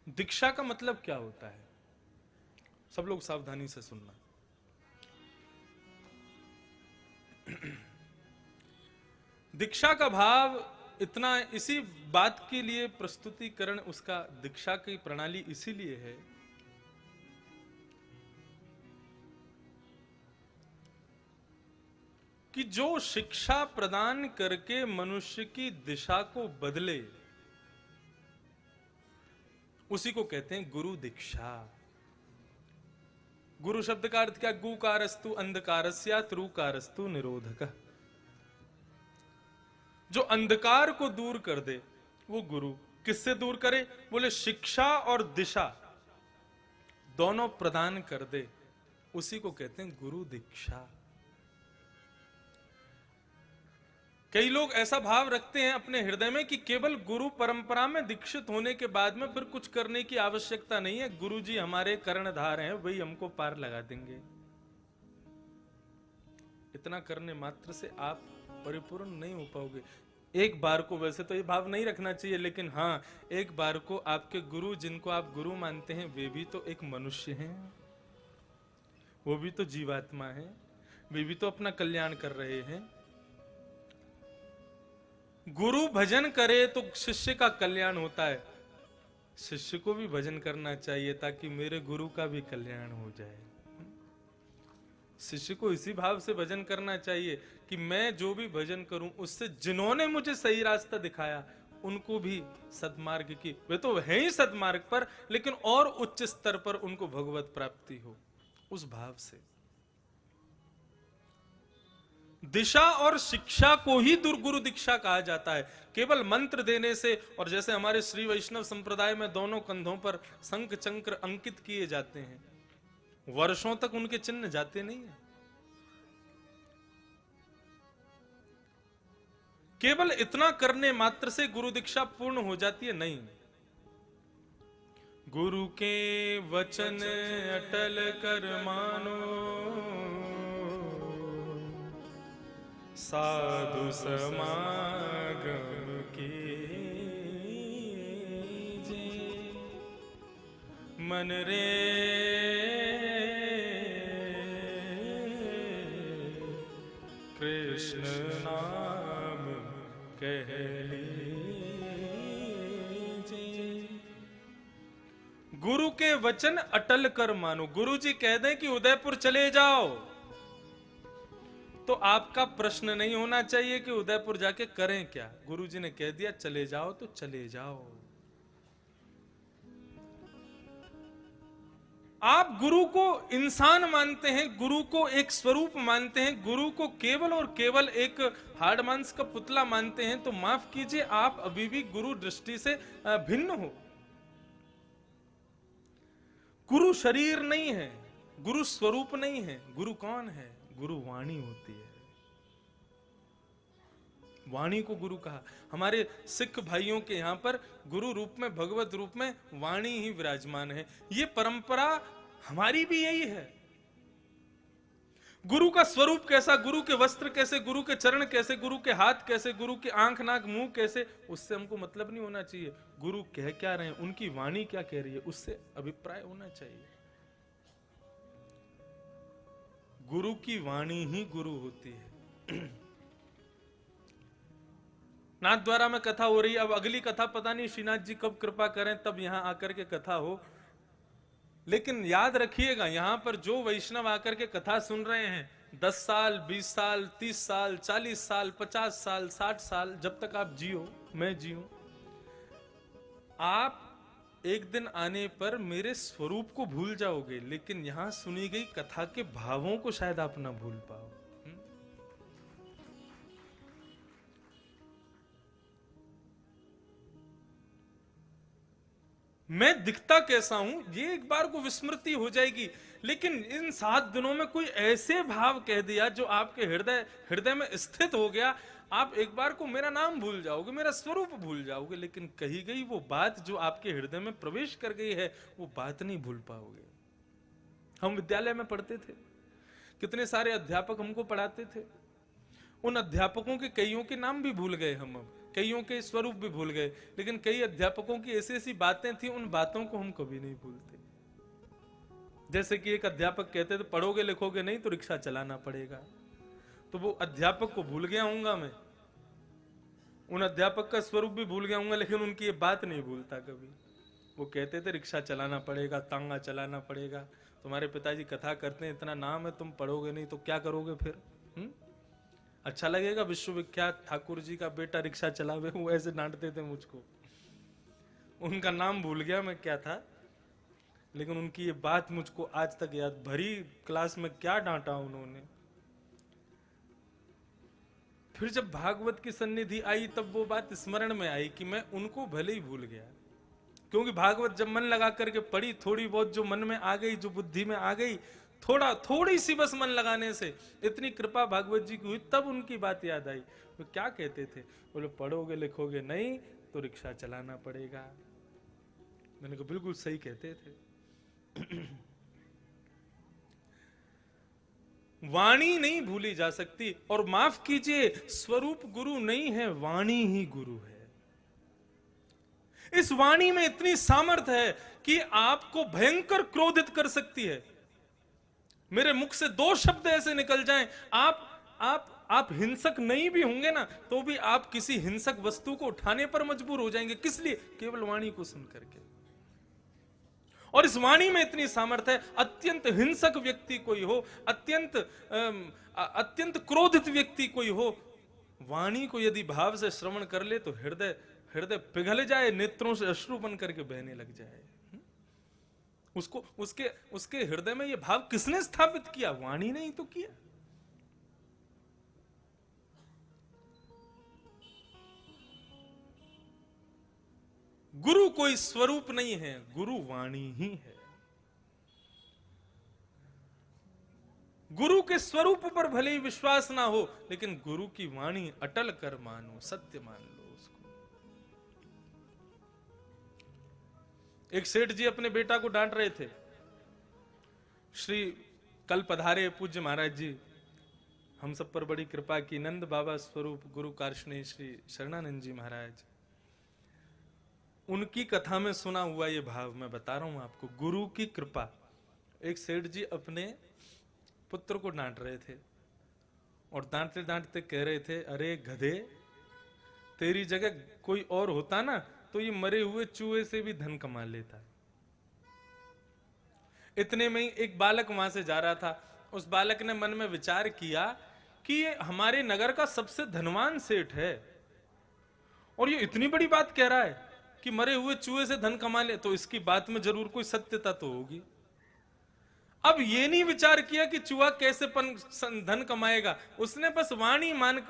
दीक्षा का मतलब क्या होता है? सब लोग सावधानी से सुनना। दीक्षा का भाव इतना इसी बात के लिए प्रस्तुतिकरण उसका दीक्षा की प्रणाली इसीलिए है कि जो शिक्षा प्रदान करके मनुष्य की दिशा को बदले उसी को कहते हैं गुरु दीक्षा। गुरु शब्द का अर्थ क्या? गुकारस्तु अंधकारस्या त्रुकारस्तु निरोधक। जो अंधकार को दूर कर दे वो गुरु। किससे दूर करे? बोले शिक्षा और दिशा दोनों प्रदान कर दे उसी को कहते हैं गुरु दीक्षा। कई लोग ऐसा भाव रखते हैं अपने हृदय में कि केवल गुरु परंपरा में दीक्षित होने के बाद में फिर कुछ करने की आवश्यकता नहीं है, गुरु जी हमारे कर्णधार हैं, वही हमको पार लगा देंगे। इतना करने मात्र से आप परिपूर्ण नहीं हो पाओगे। एक बार को वैसे तो ये भाव नहीं रखना चाहिए, लेकिन हाँ, एक बार को आपके गुरु जिनको आप गुरु मानते हैं वे भी तो एक मनुष्य हैं, वो भी तो जीवात्मा है, वे भी तो अपना कल्याण कर रहे हैं। गुरु भजन करे तो शिष्य का कल्याण होता है। शिष्य को भी भजन करना चाहिए ताकि मेरे गुरु का भी कल्याण हो जाए। शिष्य को इसी भाव से भजन करना चाहिए कि मैं जो भी भजन करूं उससे जिन्होंने मुझे सही रास्ता दिखाया उनको भी सद्मार्ग की, वे तो है ही सद्मार्ग पर, लेकिन और उच्च स्तर पर उनको भगवत प्राप्ति हो, उस भाव से। दिशा और शिक्षा को ही दुर्गुरु दीक्षा कहा जाता है। केवल मंत्र देने से, और जैसे हमारे श्री वैष्णव संप्रदाय में दोनों कंधों पर शंख चक्र अंकित किए जाते हैं, वर्षों तक उनके चिन्ह जाते नहीं है। केवल इतना करने मात्र से गुरु दीक्षा पूर्ण हो जाती है? नहीं। गुरु के वचन अटल कर मानो, साधु समागम कीजे, मन रे कृष्ण नाम कह लीजे। गुरु के वचन अटल कर मानो। गुरु जी कह दें कि उदयपुर चले जाओ तो आपका प्रश्न नहीं होना चाहिए कि उदयपुर जाके करें क्या। गुरु जी ने कह दिया चले जाओ तो चले जाओ। आप गुरु को इंसान मानते हैं, गुरु को एक स्वरूप मानते हैं, गुरु को केवल और केवल एक हाड़ मांस का पुतला मानते हैं, तो माफ कीजिए आप अभी भी गुरु दृष्टि से भिन्न हो। गुरु शरीर नहीं है, गुरु स्वरूप नहीं है। गुरु कौन है? गुरु वाणी होती है। वाणी को गुरु कहा। हमारे सिख भाइयों के यहां पर गुरु रूप में, भगवत रूप में वाणी ही विराजमान है। ये परंपरा हमारी भी यही है। गुरु का स्वरूप कैसा, गुरु के वस्त्र कैसे, गुरु के चरण कैसे, गुरु के हाथ कैसे, गुरु के आंख नाक मुंह कैसे, उससे हमको मतलब नहीं होना चाहिए। गुरु कह क्या रहे हैं, उनकी वाणी क्या कह रही है, उससे अभिप्राय होना चाहिए। गुरु की वाणी ही गुरु होती है। नाथ द्वारा में कथा हो रही है। अब अगली कथा पता नहीं श्रीनाथ जी कब कृपा करें तब यहां आकर के कथा हो, लेकिन याद रखिएगा यहां पर जो वैष्णव आकर के कथा सुन रहे हैं, 10 साल 20 साल 30 साल 40 साल 50 साल 60 साल, जब तक आप जियो मैं जियो, आप एक दिन आने पर मेरे स्वरूप को भूल जाओगे, लेकिन यहां सुनी गई कथा के भावों को शायद आप ना भूल पाओ। मैं दिखता कैसा हूं ये एक बार को विस्मृति हो जाएगी, लेकिन इन 7 दिनों में कोई ऐसे भाव कह दिया जो आपके हृदय में स्थित हो गया, आप एक बार को मेरा नाम भूल जाओगे, मेरा स्वरूप भूल जाओगे, लेकिन कही गई वो बात जो आपके हृदय में प्रवेश कर गई है वो बात नहीं भूल पाओगे। हम विद्यालय में पढ़ते थे, कितने सारे अध्यापक हमको पढ़ाते थे, उन अध्यापकों के कईयों के नाम भी भूल गए हम अब। कईयों के स्वरूप भी भूल गए, लेकिन कई अध्यापकों की ऐसी ऐसी बातें थी, उन बातों को हम कभी नहीं भूलते। जैसे कि एक अध्यापक कहते थे, पढ़ोगे लिखोगे नहीं तो रिक्शा चलाना पड़ेगा। तो वो अध्यापक को भूल गया हूंगा मैं, उन अध्यापक का स्वरूप भी भूल गया हूंगा, लेकिन उनकी ये बात नहीं भूलता कभी। वो कहते थे रिक्शा चलाना पड़ेगा, तांगा चलाना पड़ेगा। तुम्हारे पिताजी कथा करते हैं, इतना नाम है, तुम पढ़ोगे नहीं तो क्या करोगे फिर? अच्छा लगेगा विश्वविख्यात ठाकुर जी का बेटा रिक्शा चलावे? वो ऐसे डांटते थे मुझको। उनका नाम भूल गया मैं क्या था, लेकिन उनकी ये बात मुझको आज तक याद। भरी क्लास में क्या डांटा उन्होंने। फिर जब भागवत की सन्निधि आई तब वो बात स्मरण में आई कि मैं उनको भले ही भूल गया, क्योंकि भागवत जब मन लगा करके पढ़ी, थोड़ी बहुत जो मन में आ गई, जो बुद्धि में आ गई, थोड़ी सी बस मन लगाने से इतनी कृपा भागवत जी की हुई, तब उनकी बात याद आई। वो क्या कहते थे? बोले पढ़ोगे लिखोगे नहीं तो रिक्शा चलाना पड़ेगा। मैंने कहा बिल्कुल सही कहते थे। वाणी नहीं भूली जा सकती, और माफ कीजिए, स्वरूप गुरु नहीं है, वाणी ही गुरु है। इस वाणी में इतनी सामर्थ्य है कि आपको भयंकर क्रोधित कर सकती है। मेरे मुख से 2 शब्द ऐसे निकल जाएं, आप हिंसक नहीं भी होंगे ना, तो भी आप किसी हिंसक वस्तु को उठाने पर मजबूर हो जाएंगे। किस लिए? केवल वाणी को सुन करके। और इस वाणी में इतनी सामर्थ्य है, अत्यंत हिंसक व्यक्ति कोई हो, अत्यंत क्रोधित व्यक्ति कोई हो, वाणी को यदि भाव से श्रवण कर ले तो हृदय पिघल जाए, नेत्रों से अश्रु बन करके बहने लग जाए। उसके हृदय में यह भाव किसने स्थापित किया? वाणी ने ही तो किया। गुरु कोई स्वरूप नहीं है, गुरु वाणी ही है। गुरु के स्वरूप पर भले ही विश्वास ना हो, लेकिन गुरु की वाणी अटल कर मानो, सत्य मान लो उसको। एक सेठ जी अपने बेटा को डांट रहे थे। श्री कल पधारे पूज्य महाराज जी, हम सब पर बड़ी कृपा की, नंद बाबा स्वरूप गुरु कार्षणी श्री शरणानंद जी महाराज, उनकी कथा में सुना हुआ ये भाव मैं बता रहा हूं आपको। गुरु की कृपा। एक सेठ जी अपने पुत्र को डांट रहे थे, और डांटते डांटते कह रहे थे, अरे गधे, तेरी जगह कोई और होता ना तो ये मरे हुए चूहे से भी धन कमा लेता। इतने में ही एक बालक वहां से जा रहा था। उस बालक ने मन में विचार किया कि ये हमारे नगर का सबसे धनवान सेठ है, और ये इतनी बड़ी बात कह रहा है कि मरे हुए चूहे से धन कमा ले, तो इसकी बात में जरूर कोई सत्यता तो होगी। अब ये नहीं विचार किया कि चूहा कैसे धन कमाएगा, उसने बस वाणी मान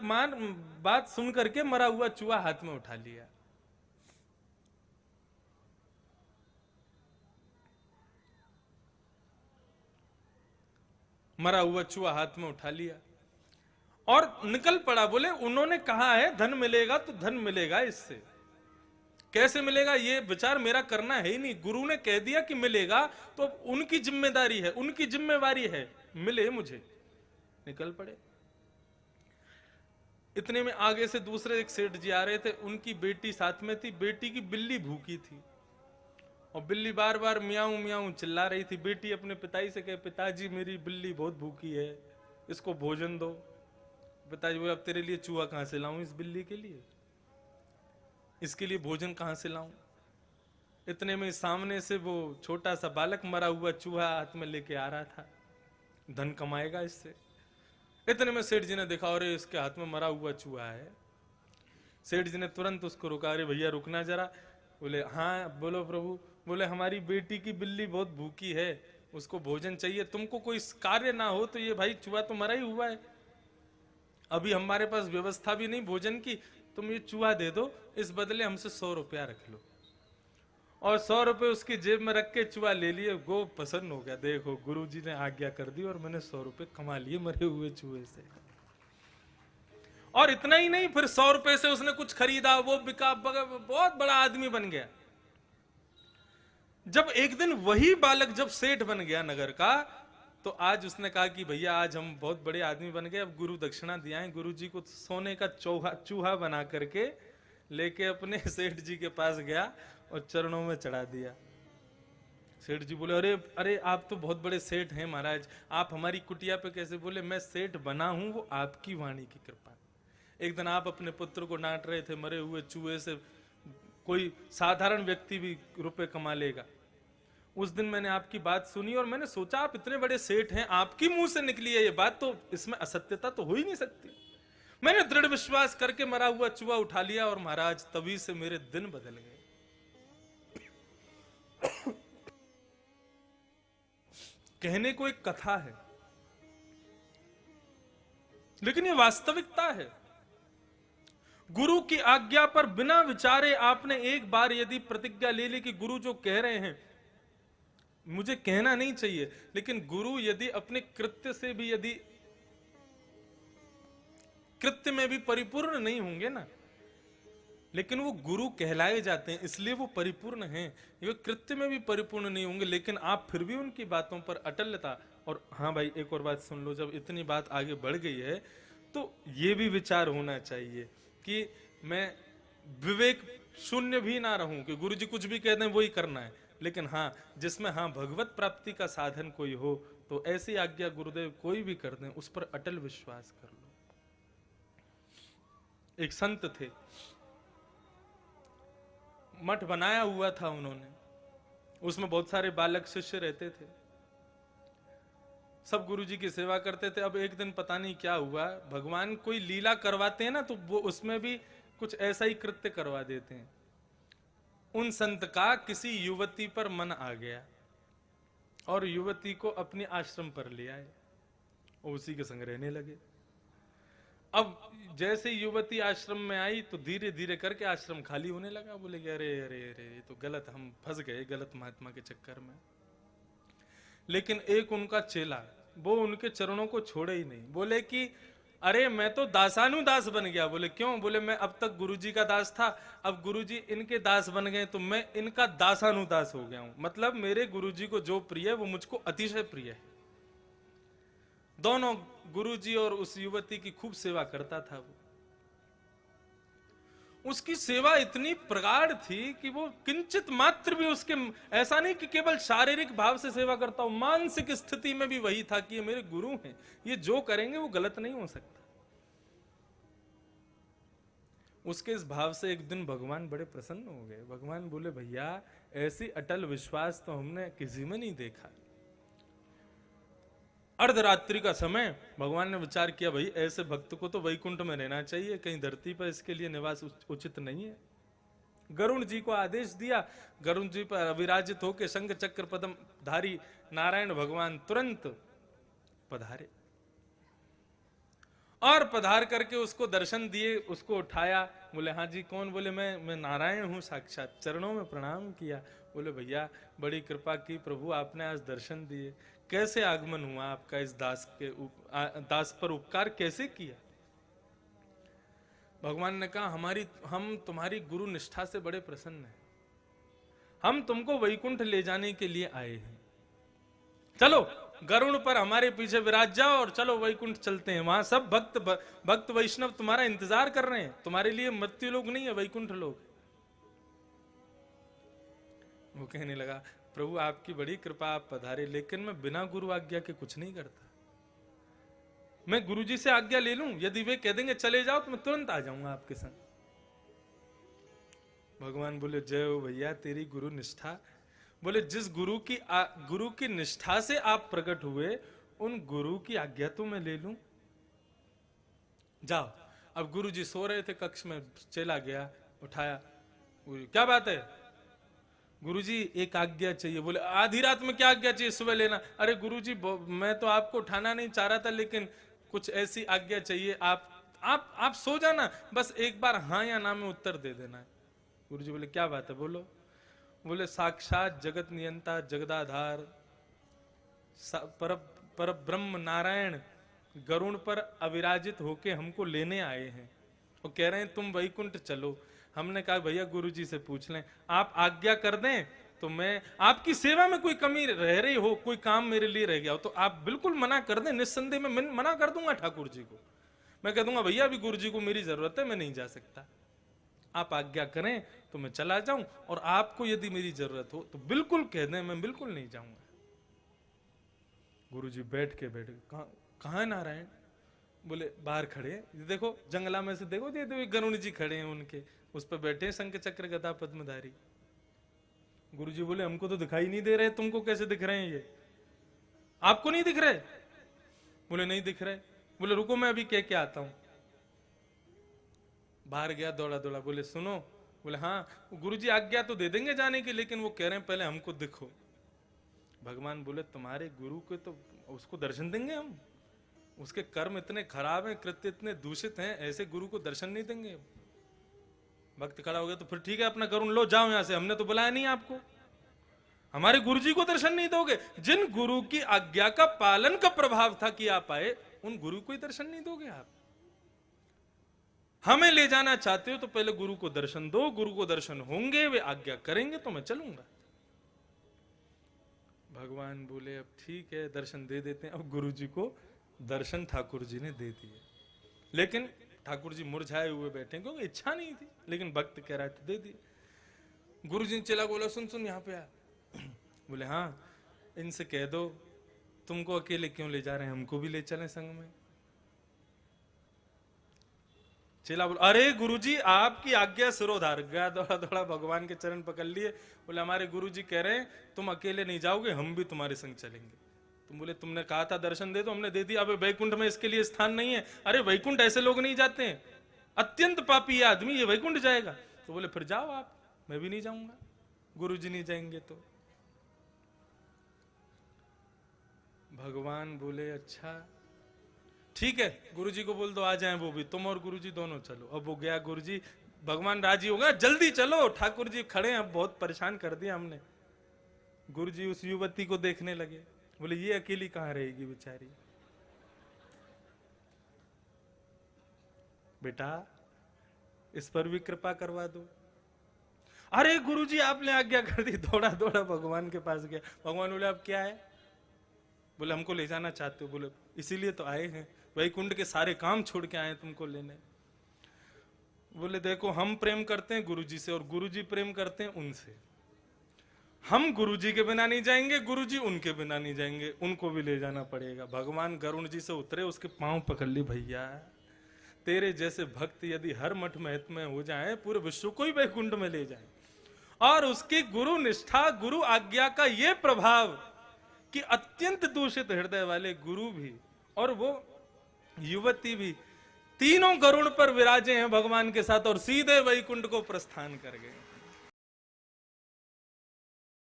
बात सुन करके मरा हुआ चूहा हाथ में उठा लिया। मरा हुआ चूहा हाथ में उठा लिया और निकल पड़ा। बोले उन्होंने कहा है धन मिलेगा तो धन मिलेगा, इससे कैसे मिलेगा ये विचार मेरा करना है ही नहीं। गुरु ने कह दिया कि मिलेगा तो उनकी जिम्मेदारी है, उनकी जिम्मेवारी है, मिले मुझे। निकल पड़े। इतने में आगे से दूसरे एक सेठ जी आ रहे थे, उनकी बेटी साथ में थी। बेटी की बिल्ली भूखी थी और बिल्ली बार बार मियाऊं मियाऊं चिल्ला रही थी। बेटी अपने पिताजी से कहे, पिताजी मेरी बिल्ली बहुत भूखी है, इसको भोजन दो। पिताजी बोले, अब तेरे लिए चूहा कहां से लाऊं इस बिल्ली के लिए, इसके लिए भोजन कहां से लाऊं। इतने में सामने से वो छोटा सा बालक मरा हुआ चूहा हाथ में लेके आ रहा था, धन कमाएगा इससे। इतने में सेठ जी ने देखा, अरे इसके हाथ में मरा हुआ चूहा है। सेठ जी ने तुरंत उसको रुका, अरे भैया रुकना जरा। बोले हाँ बोलो प्रभु। बोले हमारी बेटी की बिल्ली बहुत भूखी है, उसको भोजन चाहिए, तुमको कोई कार्य ना हो तो ये भाई चूहा तो मरा ही हुआ है, अभी हमारे पास व्यवस्था भी नहीं भोजन की, तुम ये चूहा दे दो, इस बदले हमसे 100 रुपया रख लो। और 100 रुपए उसकी जेब में रख के चूहा ले लिए। गो प्रसन्न हो गया, देखो गुरुजी ने आज्ञा कर दी और मैंने 100 रुपए कमा लिए मरे हुए चूहे से। और इतना ही नहीं, फिर 100 रुपए से उसने कुछ खरीदा, वो बिका, बहुत बड़ा आदमी बन गया। जब एक दिन वही बालक जब सेठ बन गया नगर का, तो आज उसने कहा कि भैया आज हम बहुत बड़े आदमी बन गए, अब गुरु दक्षिणा दिया है। गुरु जी को सोने का चूहा बना करके लेके अपने सेठ जी के पास गया और चरणों में चढ़ा दिया। सेठ जी बोले, अरे अरे आप तो बहुत बड़े सेठ हैं महाराज, आप हमारी कुटिया पे कैसे? बोले, मैं सेठ बना हूं वो आपकी वाणी की कृपा। एक दिन आप अपने पुत्र को डांट रहे थे, मरे हुए चूहे से कोई साधारण व्यक्ति भी रुपए कमा लेगा। उस दिन मैंने आपकी बात सुनी और मैंने सोचा आप इतने बड़े सेठ हैं, आपकी मुंह से निकली है ये बात, तो इसमें असत्यता तो हो ही नहीं सकती। मैंने दृढ़ विश्वास करके मरा हुआ चूहा उठा लिया और महाराज तभी से मेरे दिन बदल गए। कहने को एक कथा है, लेकिन ये वास्तविकता है। गुरु की आज्ञा पर बिना विचारे आपने एक बार यदि प्रतिज्ञा ले ली कि गुरु जो कह रहे हैं मुझे कहना नहीं चाहिए, लेकिन गुरु यदि अपने कृत्य से भी, यदि कृत्य में भी परिपूर्ण नहीं होंगे ना, लेकिन वो गुरु कहलाए जाते हैं, इसलिए वो परिपूर्ण हैं। ये कृत्य में भी परिपूर्ण नहीं होंगे, लेकिन आप फिर भी उनकी बातों पर अटलता। और हाँ भाई, एक और बात सुन लो, जब इतनी बात आगे बढ़ गई है तो ये भी विचार होना चाहिए कि मैं विवेक शून्य भी ना रहूं कि गुरु जी कुछ भी कह दें वही करना है, लेकिन हाँ जिसमें हाँ भगवत प्राप्ति का साधन कोई हो तो ऐसी आज्ञा गुरुदेव कोई भी कर दें उस पर अटल विश्वास कर लो। एक संत थे, मठ बनाया हुआ था उन्होंने, उसमें बहुत सारे बालक शिष्य रहते थे, सब गुरुजी की सेवा करते थे। अब एक दिन पता नहीं क्या हुआ, भगवान कोई लीला करवाते हैं ना तो वो उसमें भी कुछ ऐसा ही कृत्य करवा देते हैं। उन संत का किसी युवती पर मन आ गया और युवती को अपने आश्रम पर ले आए और उसी के संग रहने लगे। अब जैसे युवती आश्रम में आई तो धीरे धीरे करके आश्रम खाली होने लगा। बोले कि अरे अरे अरे ये तो गलत, हम फंस गए गलत महात्मा के चक्कर में। लेकिन एक उनका चेला, वो उनके चरणों को छोड़े ही नहीं। बोले कि अरे मैं तो दासानुदास बन गया। बोले क्यों? बोले मैं अब तक गुरुजी का दास था, अब गुरुजी इनके दास बन गए तो मैं इनका दासानुदास हो गया हूं। मतलब मेरे गुरुजी को जो प्रिय है वो मुझको अतिशय प्रिय है। दोनों गुरुजी और उस युवती की खूब सेवा करता था वो। उसकी सेवा इतनी प्रगाढ़ थी कि वो किंचित मात्र भी उसके, ऐसा नहीं कि केवल शारीरिक भाव से सेवा करता हूं, मानसिक स्थिति में भी वही था कि ये मेरे गुरु हैं, ये जो करेंगे वो गलत नहीं हो सकता। उसके इस भाव से एक दिन भगवान बड़े प्रसन्न हो गए। भगवान बोले भैया ऐसी अटल विश्वास तो हमने किसी में नहीं देखा। अर्धरात्रि का समय भगवान ने विचार किया भाई ऐसे भक्त को तो वैकुंठ में रहना चाहिए, कहीं धरती पर इसके लिए निवास उचित नहीं है। गरुण जी को आदेश दिया, गरुण जी पर अविराजित होकर शंख चक्र पद्म धारी नारायण भगवान तुरंत पधारे और पधार करके उसको दर्शन दिए, उसको उठाया। बोले हाँ जी कौन? बोले मैं नारायण हूं साक्षात। चरणों में प्रणाम किया। बोले भैया बड़ी कृपा की प्रभु, आपने आज दर्शन दिए, कैसे आगमन हुआ आपका इस दास पर उपकार कैसे किया? भगवान ने कहा हम तुम्हारी गुरु निष्ठा से बड़े प्रसन्न हैं, हम तुमको वैकुंठ ले जाने के लिए आए हैं। चलो गरुड़ पर हमारे पीछे विराज जाओ और चलो वैकुंठ चलते हैं। वहां सब भक्त वैष्णव तुम्हारा इंतजार कर रहे हैं, तुम्हारे लिए मृत्यु लोग नहीं है, वैकुंठ लोग। वो कहने लगा प्रभु आपकी बड़ी कृपा, आप पधारे, लेकिन मैं बिना गुरु आज्ञा के कुछ नहीं करता। मैं गुरुजी से आज्ञा ले लूं, यदि वे कह देंगे चले जाओ तो मैं तुरंत आ जाऊंगा आपके संग। भगवान बोले जय हो भैया तेरी गुरु निष्ठा। बोले जिस गुरु की निष्ठा से आप प्रकट हुए उन गुरु की आज्ञा तो मैं ले लूं। जाओ। अब गुरुजी सो रहे थे कक्ष में, चला गया उठाया, क्या बात है? गुरुजी एक आज्ञा चाहिए। बोले आधी रात में क्या आज्ञा चाहिए, सुबह लेना। अरे गुरुजी मैं तो आपको उठाना नहीं चाह रहा था, लेकिन कुछ ऐसी आज्ञा चाहिए, आप सो जाना, बस एक बार हाँ या ना में उत्तर दे देना है। गुरुजी बोले क्या बात है बोलो। बोले साक्षात जगत नियंता जगदाधार पर ब्रह्म नारायण गरुण पर अविराजित होके हमको लेने आए हैं और कह रहे हैं तुम वैकुंठ चलो। हमने कहा भैया गुरुजी से पूछ लें, आप आज्ञा कर दें तो मैं आपकी सेवा में कोई कमी रह रही हो, कोई काम मेरे लिए रह गया हो तो आप बिल्कुल मना कर दें, निस्संदेह मैं मना कर दूंगा ठाकुर जी को। मैं कह दूंगा भैया अभी गुरुजी को मेरी जरूरत है, मैं नहीं जा सकता। आप आज्ञा करें तो मैं चला जाऊं, और आपको यदि मेरी जरूरत हो तो बिल्कुल कह दें, मैं बिल्कुल नहीं जाऊंगा। गुरुजी बैठ के कहाँ है नारायण? बोले बाहर खड़े हैं, ये देखो जंगला में से देखो, ये तो गरुण जी खड़े हैं उनके, उस पर बैठे हैं शंख चक्र गदा पद्मधारी। गुरुजी बोले हमको तो दिखाई नहीं दे रहे, तुमको कैसे दिख रहे हैं ये? आपको नहीं दिख रहे? बोले नहीं दिख रहे। बोले रुको मैं अभी कह के आता हूं। बाहर गया दौड़ा दौड़ा, बोले सुनो। बोले हाँ। गुरुजी आज्ञा तो दे देंगे जाने की, लेकिन वो कह रहे हैं पहले हमको दिखो। भगवान बोले तुम्हारे गुरु को तो उसको दर्शन देंगे हम? उसके कर्म इतने खराब हैं, कृत्य इतने दूषित हैं, ऐसे गुरु को दर्शन नहीं देंगे। भक्त खड़ा हो गया, तो फिर ठीक है अपना करुण लो, जाओ यहां से, हमने तो बुलाया नहीं आपको। हमारे गुरु जी को दर्शन नहीं दोगे? जिन गुरु की आज्ञा का पालन का प्रभाव था कि आप आए, उन गुरु को ही दर्शन नहीं दोगे आप? हमें ले जाना चाहते हो तो पहले गुरु को दर्शन दो, गुरु को दर्शन होंगे, वे आज्ञा करेंगे तो मैं चलूंगा। भगवान बोले अब ठीक है दर्शन दे देते हैं। अब गुरु जी को दर्शन ठाकुर जी ने दे दिए, लेकिन ठाकुर जी मुरझाए हुए बैठे, क्योंकि इच्छा नहीं थी, लेकिन भक्त कह रहा था दे दिए। गुरु जी ने चला बोला सुन सुन यहाँ पे आ। बोले हाँ, इनसे कह दो तुमको अकेले क्यों ले जा रहे हैं, हमको भी ले चलें संग में। चेला बोला अरे गुरुजी आपकी आज्ञा सिरोधार। गया दौड़ा दौड़ा भगवान के चरण पकड़ लिए। बोले हमारे गुरुजी कह रहे हैं तुम अकेले नहीं जाओगे, हम भी तुम्हारे संग चलेंगे। तुम बोले तुमने कहा था दर्शन दे दो, हमने दे दिया, अब वैकुंठ में इसके लिए स्थान नहीं है। अरे वैकुंठ ऐसे लोग नहीं जाते हैं, अत्यंत पापी है आदमी, ये वैकुंठ जाएगा? तो बोले फिर जाओ आप, मैं भी नहीं जाऊंगा, गुरुजी नहीं जाएंगे तो। भगवान बोले अच्छा ठीक है, गुरुजी को बोल दो आ जाएं वो भी, तुम और गुरुजी दोनों चलो। अब वो गया गुरुजी, भगवान राजी हो गया, जल्दी चलो ठाकुर जी खड़े हैं, अब बहुत परेशान कर दिया हमने। गुरुजी उस युवती को देखने लगे, बोले ये अकेली कहां रहेगी बेचारी, बेटा इस पर भी कृपा करवा दो। अरे गुरुजी आपने आज्ञा कर दी। दौड़ा दौड़ा भगवान के पास गया। भगवान बोले अब क्या है? बोले हमको ले जाना चाहते हो? बोले इसीलिए तो आए हैं, वैकुंठ के सारे काम छोड़ के आए तुमको लेने। बोले देखो हम प्रेम करते हैं गुरुजी से, और गुरुजी प्रेम करते हैं उनसे। हम गुरुजी के बिना नहीं जाएंगे, गुरुजी उनके बिना नहीं जाएंगे, उनको भी ले जाना पड़ेगा। भगवान गरुण जी से उतरे, उसके पांव पकड़ ली, भैया तेरे जैसे भक्त यदि हर मठ महत्व हो जाए, पूरे विश्व को ही वैकुंठ में ले जाए। और उसकी गुरु निष्ठा, गुरु आज्ञा का ये प्रभाव कि अत्यंत दूषित हृदय वाले गुरु भी और वो युवती भी तीनों गरुड़ पर विराजे हैं भगवान के साथ, और सीधे वैकुंठ को प्रस्थान कर गए।